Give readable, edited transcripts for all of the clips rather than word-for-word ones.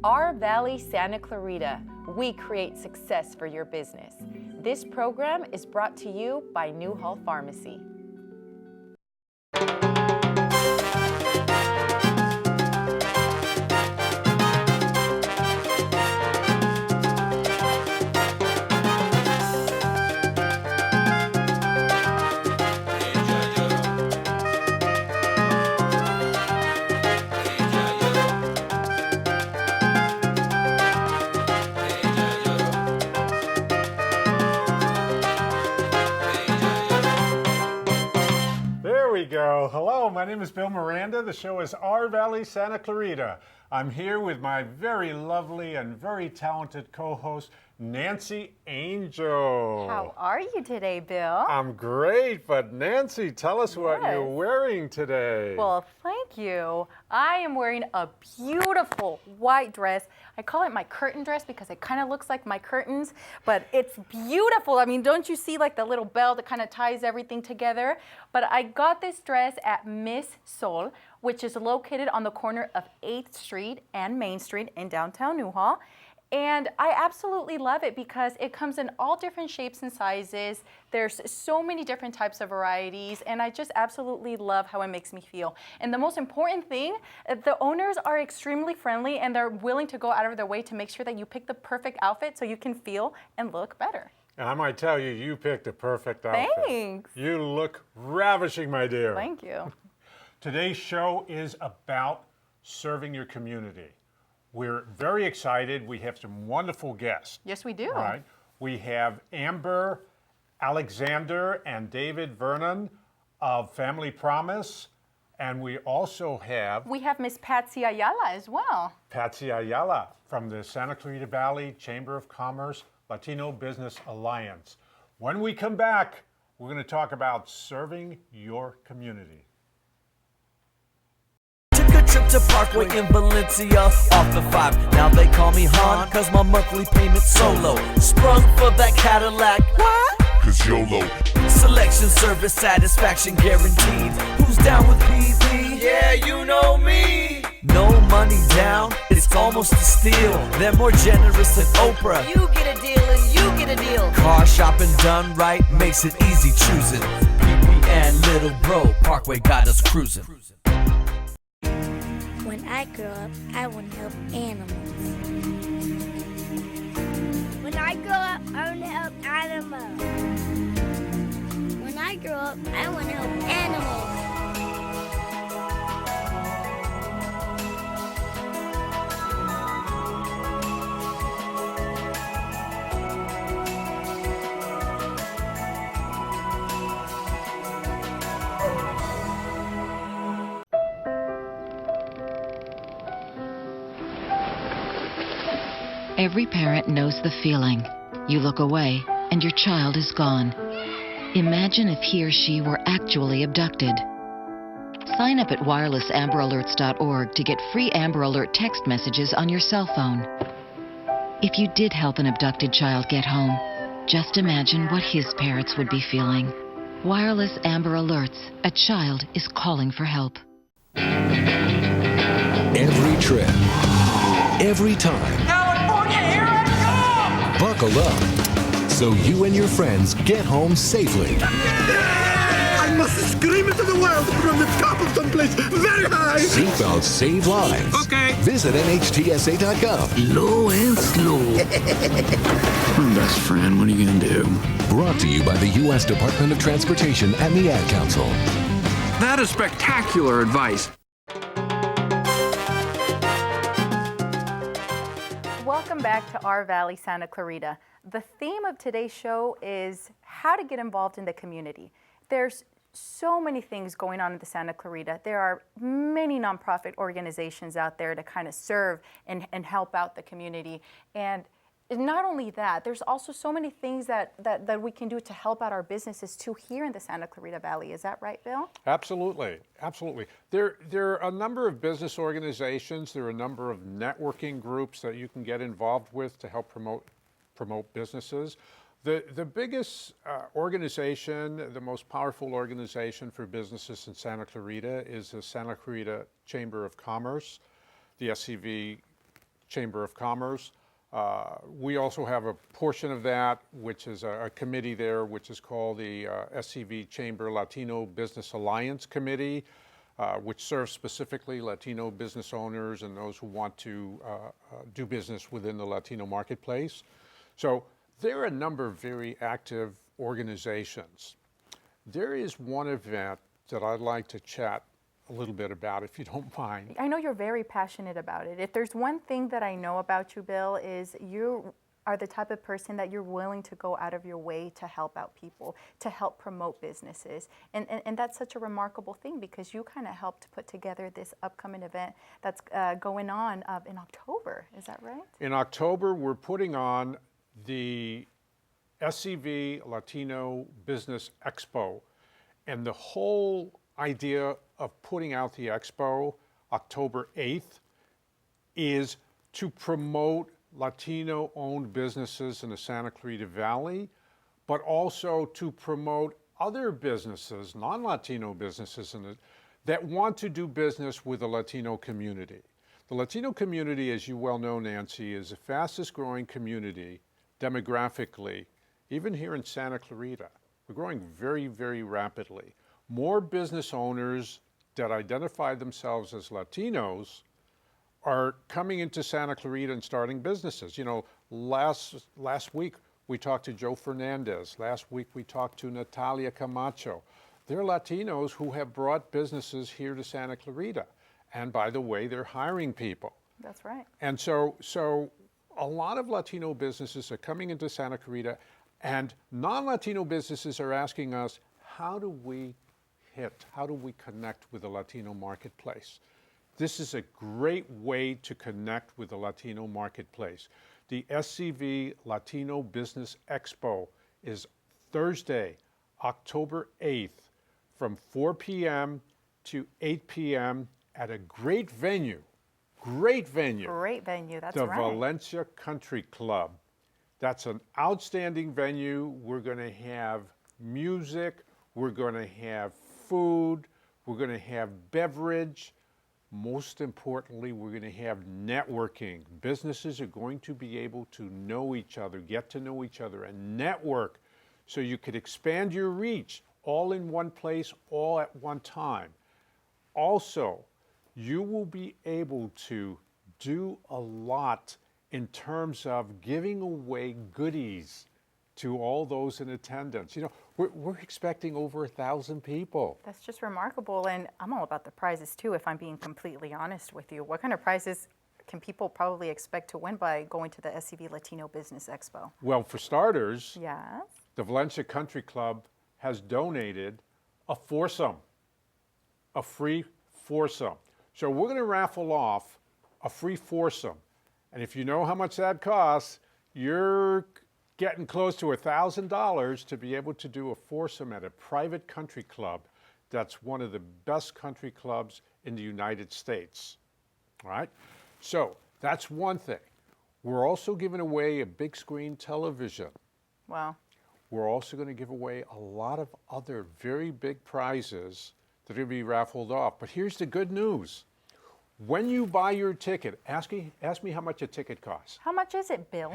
Our Valley Santa Clarita, we create success for your business. This program is brought to you by Newhall Pharmacy. Hello, my name is Bill Miranda. The show is Our Valley Santa Clarita. I'm here with my very lovely and very talented co-host, Nancy Angel. How are you today, Bill? I'm great, but Nancy, tell us what you're wearing today. Well, thank you. I am wearing a beautiful white dress. I call it my curtain dress because it kind of looks like my curtains, but it's beautiful. I mean, don't you see like the little bell that kind of ties everything together? But I got this dress at Miss Sol, which is located on the corner of 8th Street and Main Street in downtown Newhall. And I absolutely love it because it comes in all different shapes and sizes. There's so many different types of varieties, and I just absolutely love how it makes me feel. And the most important thing, the owners are extremely friendly and they're willing to go out of their way to make sure that you pick the perfect outfit so you can feel and look better. And I might tell you, you picked a perfect outfit. Thanks. You look ravishing, my dear. Thank you. Today's show is about serving your community. We're very excited. We have some wonderful guests. Yes, we do. All right. We have Amber Alexander and David Vernon of Family Promise. And we also have... We have Miss Patsy Ayala as well. Patsy Ayala from the Santa Clarita Valley Chamber of Commerce Latino Business Alliance. When we come back, we're going to talk about serving your community. Trip to Parkway in Valencia, off the 5. Now they call me Han, cause my monthly payment's so low. Sprung for that Cadillac, what? Cause YOLO. Selection, service, satisfaction guaranteed. Who's down with PV? Yeah, you know me. No money down, it's almost a steal. They're more generous than Oprah. You get a deal and you get a deal. Car shopping done right makes it easy choosing. PP and Little Bro, Parkway got us cruising. When I grow up, I want to help animals. When I grow up, I want to help animals. When I grow up, I want to help animals. Every parent knows the feeling. You look away and your child is gone. Imagine if he or she were actually abducted. Sign up at wirelessamberAlerts.org to get free Amber Alert text messages on your cell phone. If you did help an abducted child get home, just imagine what his parents would be feeling. Wireless Amber Alerts. A child is calling for help. Every trip, every time. California, here I come! Buckle up so you and your friends get home safely. I must scream into the world from the top of someplace very high. Seatbelts save lives. Okay. Visit nhtsa.gov. Low and slow. Best friend, what are you going to do? Brought to you by the U.S. Department of Transportation and the Ad Council. That is spectacular advice. Welcome back to Our Valley Santa Clarita. The theme of today's show is how to get involved in the community. There's so many things going on in the Santa Clarita. There are many nonprofit organizations out there to kind of serve and help out the community. And not only that, there's also so many things that we can do to help out our businesses too here in the Santa Clarita Valley. Is that right, Bill? Absolutely, absolutely. There are a number of business organizations, there are a number of networking groups that you can get involved with to help promote businesses. The biggest organization, the most powerful organization for businesses in Santa Clarita is the Santa Clarita Chamber of Commerce, the SCV Chamber of Commerce. We also have a portion of that, which is a committee there, which is called the SCV Chamber Latino Business Alliance Committee, which serves specifically Latino business owners and those who want to do business within the Latino marketplace. So there are a number of very active organizations. There is one event that I'd like to chat a little bit about, if you don't mind. I know you're very passionate about it. If there's one thing that I know about you, Bill, is you are the type of person that you're willing to go out of your way to help out people, to help promote businesses. And that's such a remarkable thing, because you kind of helped put together this upcoming event that's going on in October. Is that right? In October, we're putting on the SCV Latino Business Expo. And the whole idea of putting out the expo October 8th is to promote Latino-owned businesses in the Santa Clarita Valley, but also to promote other businesses, non-Latino businesses, that want to do business with the Latino community. The Latino community, as you well know, Nancy, is the fastest growing community demographically, even here in Santa Clarita. We're growing very, very rapidly. More business owners that identify themselves as Latinos are coming into Santa Clarita and starting businesses. You know, last week we talked to Joe Fernandez. Last week we talked to Natalia Camacho. They're Latinos who have brought businesses here to Santa Clarita. And by the way, they're hiring people. That's right. And so a lot of Latino businesses are coming into Santa Clarita, and non-Latino businesses are asking us, how do we connect with the Latino marketplace? This is a great way to connect with the Latino marketplace. The SCV Latino Business Expo is Thursday, October 8th, from 4 p.m. to 8 p.m. at a great venue. Great venue. Great venue, that's the right. Valencia Country Club. That's an outstanding venue. We're going to have music. We're going to have food. We're going to have beverage. Most importantly, we're going to have networking. Businesses are going to be able to know each other, get to know each other, and network so you could expand your reach all in one place, all at one time. Also, you will be able to do a lot in terms of giving away goodies to all those in attendance. You know, we're expecting over 1,000 people. That's just remarkable, and I'm all about the prizes too, if I'm being completely honest with you. What kind of prizes can people probably expect to win by going to the SCV Latino Business Expo? Well, for starters, Yes. the Valencia Country Club has donated a foursome, a free foursome. So we're going to raffle off a free foursome. And if you know how much that costs, you're getting close to $1,000 to be able to do a foursome at a private country club that's one of the best country clubs in the United States. All right? So that's one thing. We're also giving away a big screen television. Wow. We're also going to give away a lot of other very big prizes that are going to be raffled off. But here's the good news. When you buy your ticket, ask me how much a ticket costs. How much is it, Bill?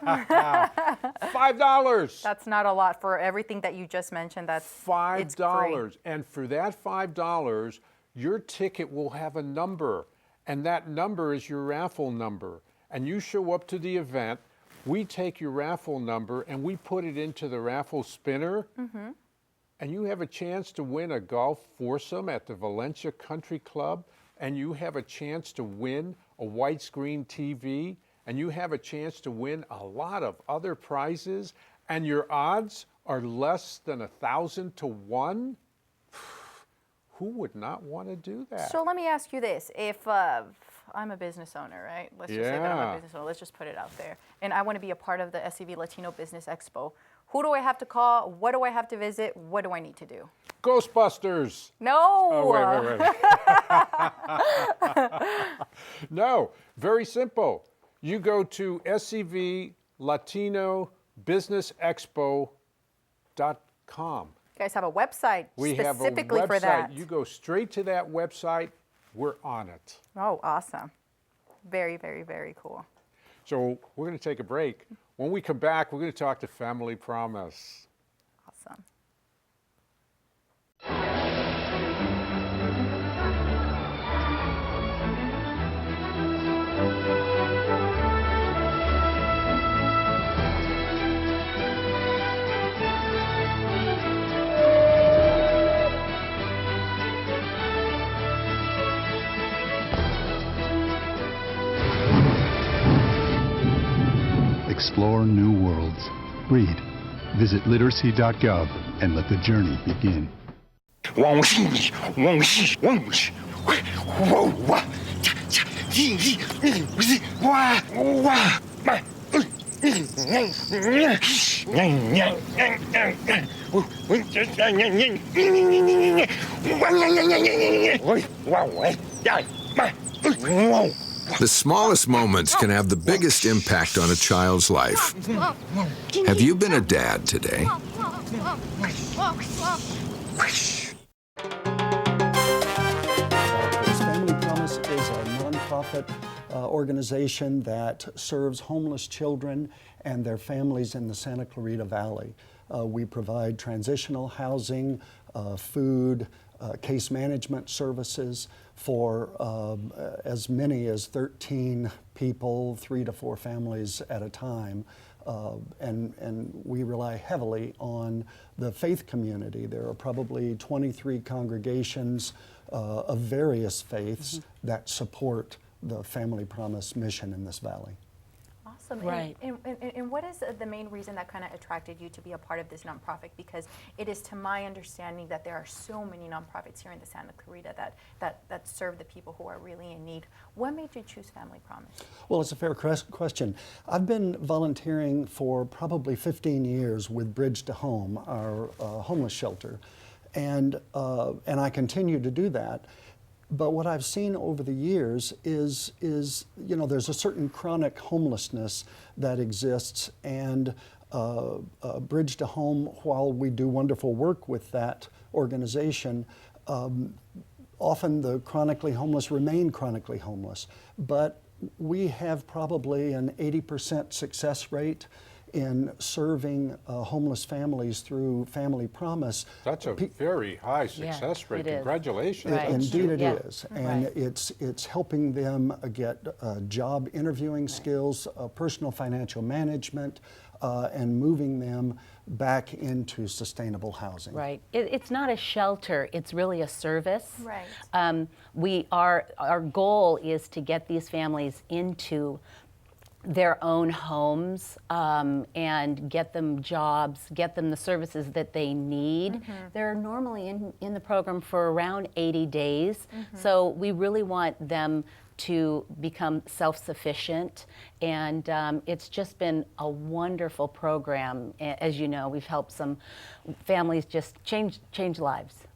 $5. That's not a lot for everything that you just mentioned. That's $5. It's free. And for that $5, your ticket will have a number. And that number is your raffle number. And you show up to the event, we take your raffle number and we put it into the raffle spinner. Mm-hmm. And you have a chance to win a golf foursome at the Valencia Country Club. And you have a chance to win a widescreen TV, and you have a chance to win a lot of other prizes, and your odds are less than 1,000 to 1. Who would not want to do that? So let me ask you this. If I'm a business owner, right? Let's just say that I'm Yeah. a business owner. Let's just put it out there. And I want to be a part of the SCV Latino Business Expo. Who do I have to call? What do I have to visit? What do I need to do? Ghostbusters. No. Oh, wait. No, very simple. You go to scvlatinobusinessexpo.com. You guys have a website We have a specifically website. for that. You go straight to that website. We're on it. Oh, awesome. Very, very, very cool. So we're going to take a break. When we come back, we're going to talk to Family Promise. Awesome. Explore new worlds. Read. Visit literacy.gov and let the journey begin. The smallest moments can have the biggest impact on a child's life. Have you been a dad today? Family Promise is a nonprofit organization that serves homeless children and their families in the Santa Clarita Valley. We provide transitional housing, food, case management services for as many as 13 people, 3 to 4 families at a time. And we rely heavily on the faith community. There are probably 23 congregations of various faiths that support the Family Promise mission in this valley. Awesome. Right. And what is the main reason that kind of attracted you to be a part of this nonprofit? Because it is to my understanding that there are so many nonprofits here in the Santa Clarita that serve the people who are really in need. What made you choose Family Promise? Well, it's a fair question. I've been volunteering for probably 15 years with Bridge to Home, our homeless shelter, and I continue to do that. But what I've seen over the years is you know, there's a certain chronic homelessness that exists, and Bridge to Home, while we do wonderful work with that organization, often the chronically homeless remain chronically homeless. But we have probably an 80% success rate in serving homeless families through Family Promise. That's a very high success rate. Congratulations. Right. Indeed it Yeah. is. And it's helping them get job interviewing skills, personal financial management, and moving them back into sustainable housing. Right. It's not a shelter, it's really a service. Right. Our goal is to get these families into their own homes and get them jobs, get them the services that they need. They're normally in the program for around 80 days. So we really want them to become self-sufficient, and it's just been a wonderful program. As you know, we've helped some families just change lives.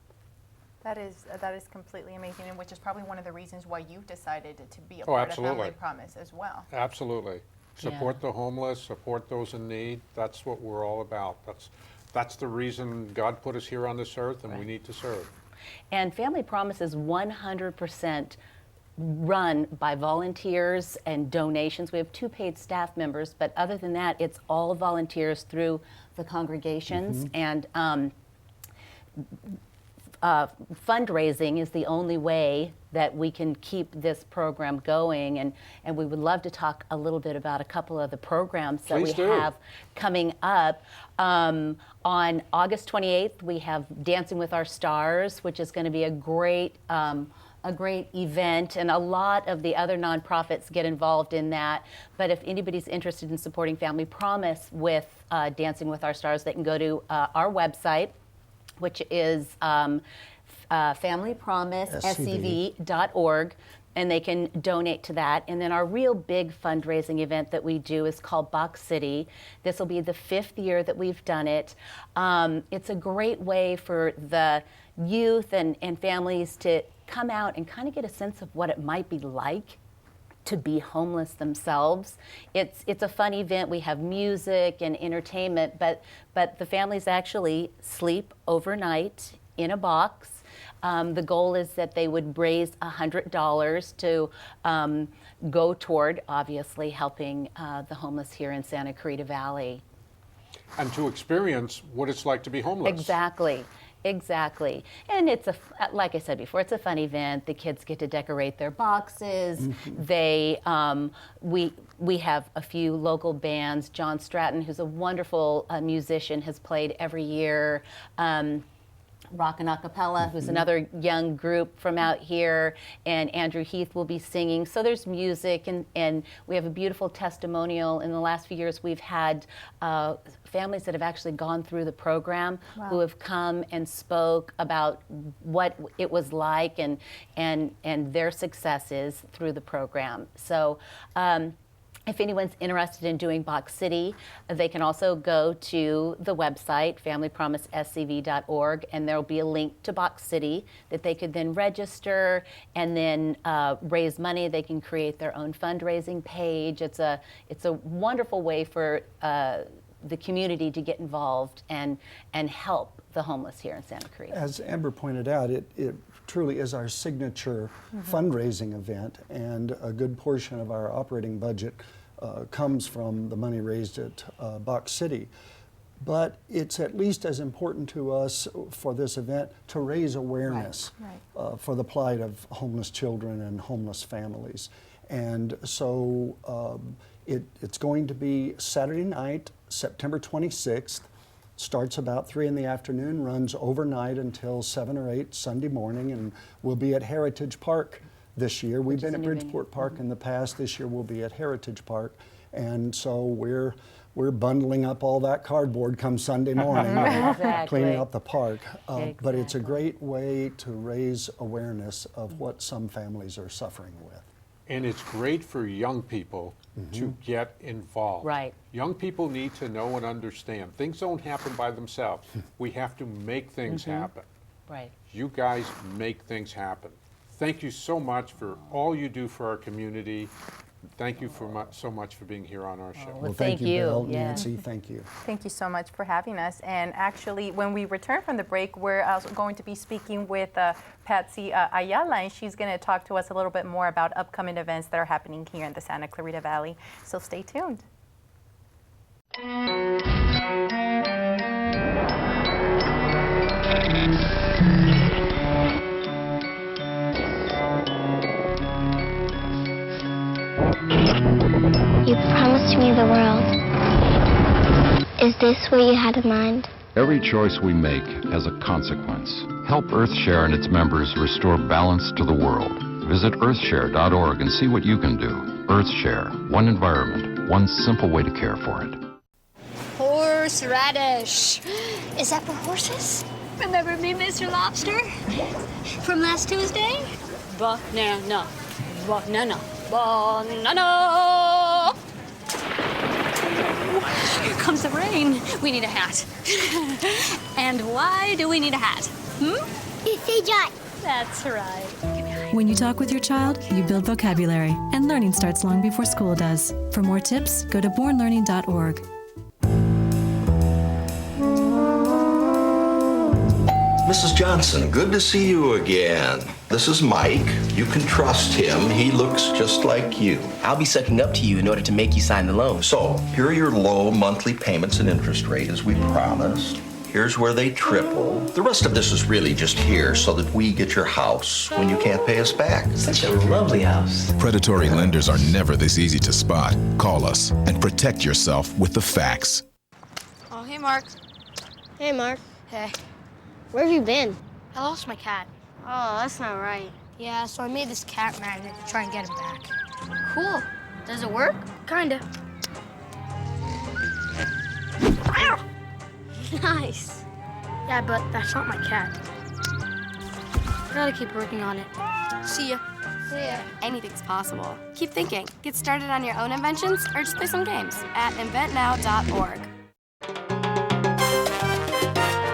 That is completely amazing, and which is probably one of the reasons why you decided to be a part of Family Promise as well. Absolutely. Support the homeless, support those in need. That's what we're all about. That's the reason God put us here on this earth, and we need to serve. And Family Promise is 100% run by volunteers and donations. We have 2 paid staff members, but other than that, it's all volunteers through the congregations. And fundraising is the only way that we can keep this program going, and we would love to talk a little bit about a couple of the programs that we have coming up. On August 28th, we have Dancing with Our Stars, which is going to be a great event, and a lot of the other nonprofits get involved in that. But if anybody's interested in supporting Family Promise with Dancing with Our Stars, they can go to our website, which is familypromisescv.org, and they can donate to that. And then our real big fundraising event that we do is called Box City. This will be the 5th year that we've done it. It's a great way for the youth and families to come out and kind of get a sense of what it might be like to be homeless themselves. It's a fun event. We have music and entertainment, but the families actually sleep overnight in a box. The goal is that they would raise $100 to go toward, obviously, helping the homeless here in Santa Clarita Valley. And to experience what it's like to be homeless. Exactly. Exactly. And it's like I said before, it's a fun event. The kids get to decorate their boxes. They, we have a few local bands. John Stratton, who's a wonderful musician, has played every year. Rock and Acapella, who's another young group from out here, and Andrew Heath will be singing. So there's music, and we have a beautiful testimonial. In the last few years, we've had families that have actually gone through the program who have come and spoke about what it was like and their successes through the program. So if anyone's interested in doing Box City, they can also go to the website, familypromisescv.org, and there'll be a link to Box City that they could then register and then raise money. They can create their own fundraising page. It's a wonderful way for the community to get involved and help the homeless here in Santa Clarita. As Amber pointed out, it truly is our signature fundraising event, and a good portion of our operating budget comes from the money raised at Box City. But it's at least as important to us for this event to raise awareness for the plight of homeless children and homeless families. And so it's going to be Saturday night, September 26th. Starts about 3 in the afternoon, runs overnight until 7 or 8 Sunday morning, and we'll be at Heritage Park this year. We've been at Bridgeport Park in the past. This year we'll be at Heritage Park, and so we're bundling up all that cardboard come Sunday morning, cleaning up the park. But it's a great way to raise awareness of what some families are suffering with. And it's great for young people to get involved. Right. Young people need to know and understand. Things don't happen by themselves. We have to make things happen. Right. You guys make things happen. Thank you so much for all you do for our community. Thank you so much for being here on our show. Well, thank you, Bill, Nancy, thank you. Thank you so much for having us. And actually, when we return from the break, we're also going to be speaking with Patsy Ayala, and she's going to talk to us a little bit more about upcoming events that are happening here in the Santa Clarita Valley. So stay tuned. You promised me the world. Is this what you had in mind? Every choice we make has a consequence. Help EarthShare and its members restore balance to the world. Visit earthshare.org and see what you can do. EarthShare, one environment, one simple way to care for it. Horseradish. Is that for horses? Remember me, Mr. Lobster? From last Tuesday? Banana. Banana. Banana. Here comes the rain. We need a hat. And why do we need a hat? It's a giant. That's right. When you talk with your child, you build vocabulary, and learning starts long before school does. For more tips, go to bornlearning.org. Mrs. Johnson, good to see you again. This is Mike. You can trust him. He looks just like you. I'll be sucking up to you in order to make you sign the loan. So, here are your low monthly payments and interest rate as we promised. Here's where they triple. The rest of this is really just here so that we get your house when you can't pay us back. Such a lovely house. Predatory lenders are never this easy to spot. Call us and protect yourself with the facts. Oh, hey, Mark. Hey, Mark. Hey. Where have you been? I lost my cat. Oh, that's not right. Yeah, so I made this cat magnet to try and get him back. Cool. Does it work? Kinda. Nice. Yeah, but that's not my cat. Gotta keep working on it. See ya. See ya. Anything's possible. Keep thinking. Get started on your own inventions or just play some games at inventnow.org.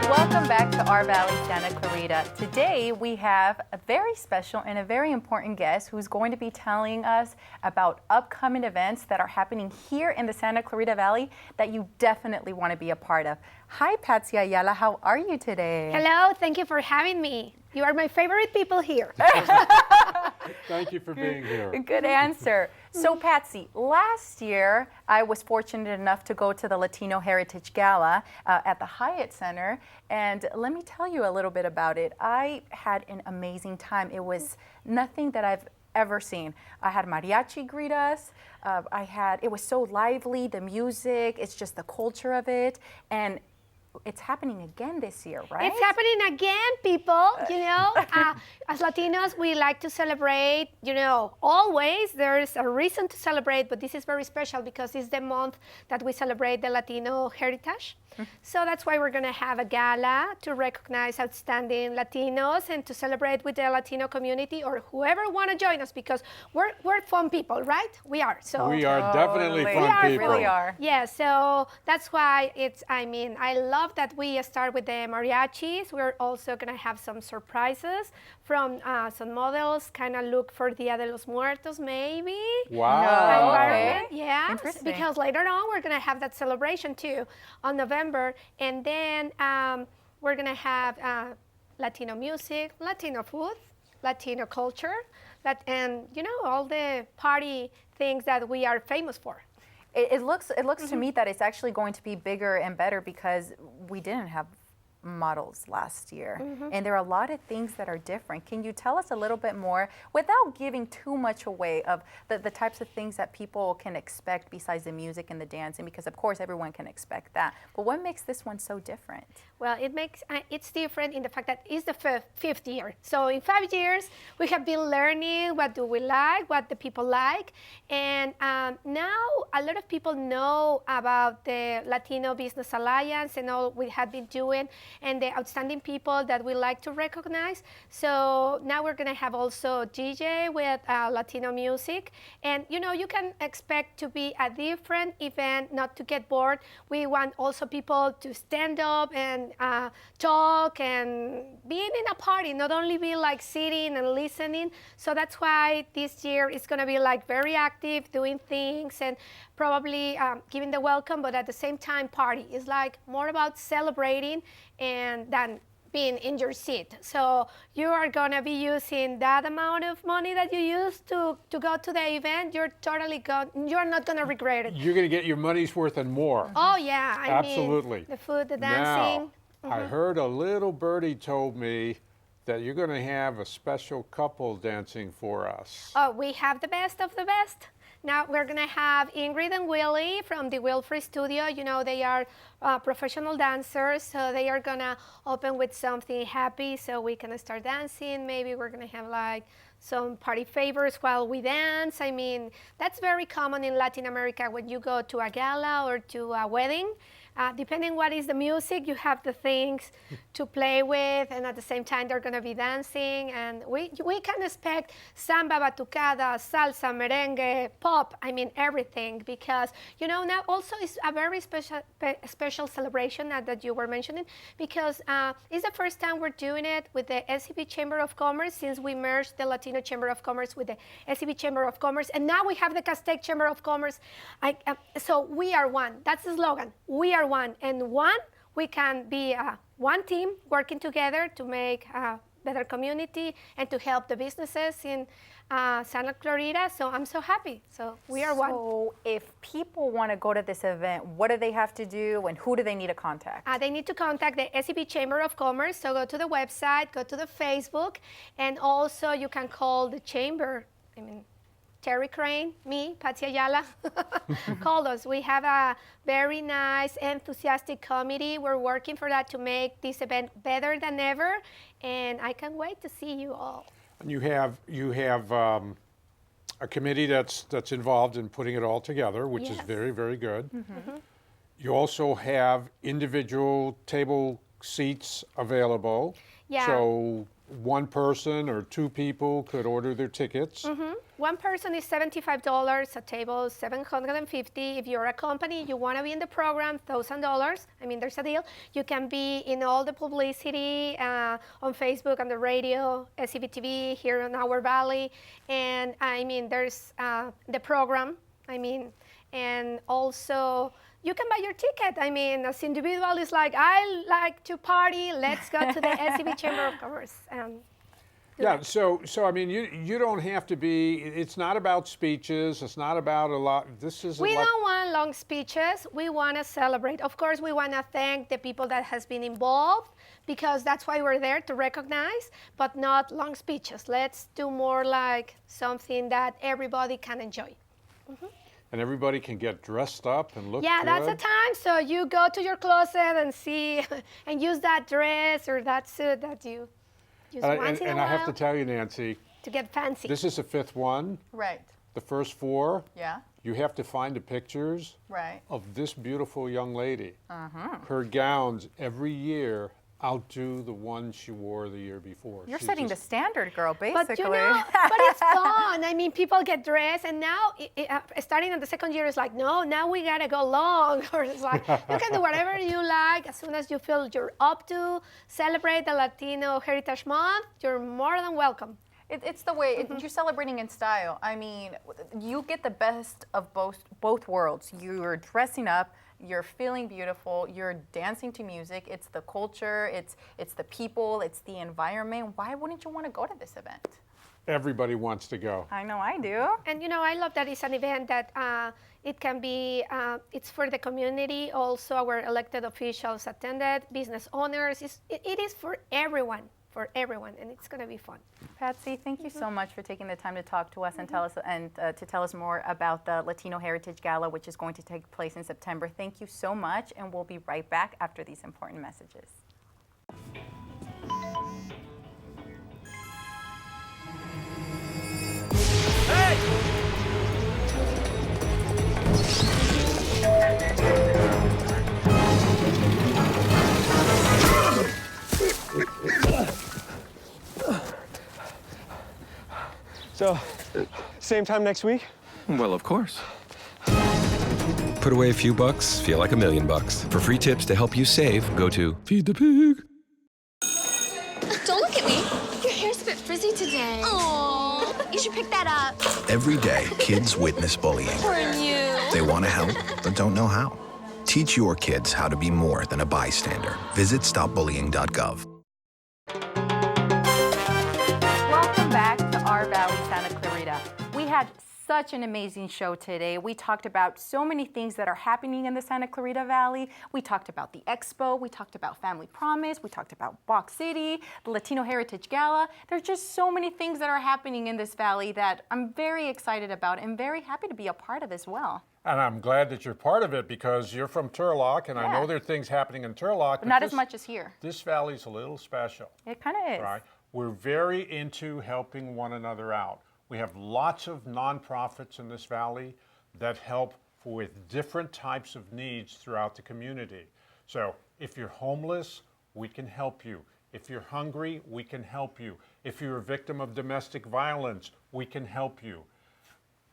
Welcome back to our Valley Santa Clarita. Today we have a very special and a very important guest who's going to be telling us about upcoming events that are happening here in the Santa Clarita Valley that you definitely want to be a part of. Hi, Patsy Ayala. How are you today? Hello. Thank you for having me. You are my favorite people here. Thank you for being here. Good answer. So Patsy, last year I was fortunate enough to go to the Latino Heritage Gala at the Hyatt Center, and let me tell you a little bit about it. I had an amazing time. It was nothing that I've ever seen. I had mariachi greet us. It was so lively, the music, it's just the culture of it, and it's happening again this year, right? It's happening again, people. You know, as Latinos, we like to celebrate. You know, always there's a reason to celebrate, but this is very special because it's the month that we celebrate the Latino heritage. So that's why we're going to have a gala to recognize outstanding Latinos and to celebrate with the Latino community or whoever want to join us, because we're fun people, right? We are. So we are definitely fun people. We really are. Yeah, so that's why I love that we start with the mariachis. We're also going to have some surprises from some models, kind of look for Dia de los Muertos, maybe. Wow. Okay. Yeah, interesting. because later on we're going to have that celebration too on November. And then we're going to have Latino music, Latino food, Latino culture, and, you know, all the party things that we are famous for. It looks to me that it's actually going to be bigger and better because we didn't have models last year, and there are a lot of things that are different. Can you tell us a little bit more, without giving too much away, of the types of things that people can expect besides the music and the dancing? Because of course everyone can expect that, but what makes this one so different? Well, it's different in the fact that it's the fifth year. So in 5 years, we have been learning what do we like, what the people like, and now a lot of people know about the Latino Business Alliance and all we have been doing, and the outstanding people that we like to recognize. So now we're going to have also DJ with Latino music. And, you know, you can expect to be a different event, not to get bored. We want also people to stand up and talk and being in a party, not only be like sitting and listening. So that's why this year it's going to be like very active, doing things and probably giving the welcome, but at the same time party. It's like more about celebrating and than being in your seat. So you are going to be using that amount of money that you used to go to the event. You're not going to regret it. You're going to get your money's worth and more. Oh yeah, Absolutely. I mean, the food, the dancing. Now, I heard a little birdie told me that you're going to have a special couple dancing for us. Oh, we have the best of the best. Now we're going to have Ingrid and Willie from the Wilfrey Studio. You know, they are professional dancers, so they are going to open with something happy so we can start dancing. Maybe we're going to have like some party favors while we dance. I mean, that's very common in Latin America when you go to a gala or to a wedding. Depending what is the music, you have the things to play with, and at the same time they're going to be dancing, and we can expect samba, batucada, salsa, merengue, pop, I mean everything, because, you know, now also it's a very special celebration that you were mentioning, because it's the first time we're doing it with the SCB Chamber of Commerce since we merged the Latino Chamber of Commerce with the SCB Chamber of Commerce, and now we have the Castec Chamber of Commerce. So we are one. That's the slogan. We are one, and one, we can be one team working together to make a better community and to help the businesses in Santa Clarita. So I'm so happy. So we are one. So if people want to go to this event, what do they have to do, and who do they need to contact? They need to contact the SCB Chamber of Commerce. So go to the website, go to the Facebook, and also you can call the chamber. I mean, Terry Crane, me, Patsy Ayala, call us. We have a very nice, enthusiastic committee. We're working for that to make this event better than ever, and I can't wait to see you all. And you have a committee that's involved in putting it all together, which is very, very good. You also have individual table seats available. Yeah. So one person or two people could order their tickets. One person is $75, a table is $750. If you're a company, you want to be in the program, $1,000. I mean, there's a deal. You can be in all the publicity on Facebook, on the radio, SCB TV here in our valley. And I mean, there's the program. I mean, and also you can buy your ticket. I mean, as individual, it's like, I like to party, let's go to the SCB Chamber of Commerce. Yeah, so I mean, you don't have to be, it's not about speeches, it's not about a lot, this is We don't want long speeches, we want to celebrate. Of course, we want to thank the people that has been involved, because that's why we're there, to recognize, but not long speeches. Let's do more like something that everybody can enjoy. And everybody can get dressed up and look Yeah, good. that's the time. So you go to your closet and see, and use that dress or that suit that you use once in a and while. I have to tell you, Nancy, to get fancy. this is the 5th one. Right. The first 4, Yeah. you have to find the pictures Right. of this beautiful young lady. Uh-huh. Her gowns every year outdo the one she wore the year before. You're She's setting the standard, girl, basically. But you know, but it's fun. I mean, people get dressed, and now, starting in the 2nd year, it's like, no, now we gotta go long. Or it's like, you can do whatever you like as soon as you feel you're up to celebrate the Latino Heritage Month. You're more than welcome. It's the way, you're celebrating in style. I mean, you get the best of both worlds. You're dressing up, you're feeling beautiful, you're dancing to music, it's the culture, it's the people, it's the environment. Why wouldn't you want to go to this event? Everybody wants to go. I know I do. And you know, I love that it's an event that it can be, it's for the community. Also, our elected officials attended, business owners. It is for everyone, and it's going to be fun. Patsy, thank you so much for taking the time to talk to us and tell us to tell us more about the Latino Heritage Gala, which is going to take place in September. Thank you so much, and we'll be right back after these important messages. So, same time next week? Well, of course. Put away a few bucks, feel like $1 million. For free tips to help you save, go to Feed the Pig. Don't look at me. Your hair's a bit frizzy today. Aww. You should pick that up. Every day, kids witness bullying. Poor you. They want to help, but don't know how. Teach your kids how to be more than a bystander. Visit stopbullying.gov. Welcome back to our Valley Santa Clarita. We had such an amazing show today. We talked about so many things that are happening in the Santa Clarita Valley. We talked about the expo, we talked about Family Promise, we talked about Box City, the Latino Heritage Gala. There's just so many things that are happening in this valley that I'm very excited about and very happy to be a part of as well. And I'm glad that you're part of it because you're from Turlock, and I know there are things happening in Turlock. But not as much as here. This valley's a little special. It kind of is. Right? We're very into helping one another out. We have lots of nonprofits in this valley that help with different types of needs throughout the community. So if you're homeless, we can help you. If you're hungry, we can help you. If you're a victim of domestic violence, we can help you.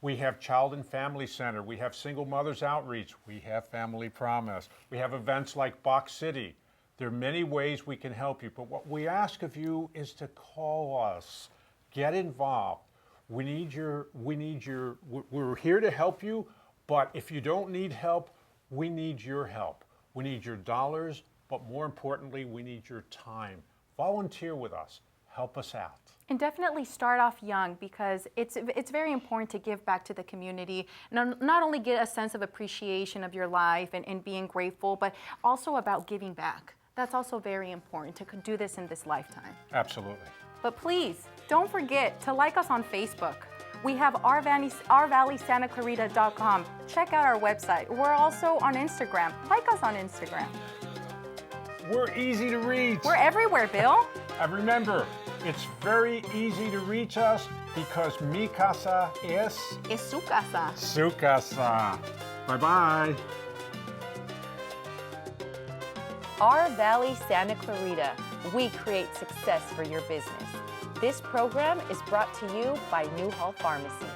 We have Child and Family Center. We have Single Mothers Outreach. We have Family Promise. We have events like Box City. There are many ways we can help you, but what we ask of you is to call us, get involved. We're here to help you, but if you don't need help, we need your help. We need your dollars, but more importantly, we need your time. Volunteer with us. Help us out. And definitely start off young because it's very important to give back to the community and not only get a sense of appreciation of your life and being grateful, but also about giving back. That's also very important to do this in this lifetime. Absolutely. But please, don't forget to like us on Facebook. We have ourvalleysantaclarita.com. Check out our website. We're also on Instagram. Like us on Instagram. We're easy to reach. We're everywhere, Bill. And remember, it's very easy to reach us because mi casa es su casa. Su casa. Bye-bye. Our Valley Santa Clarita. We create success for your business. This program is brought to you by Newhall Pharmacy.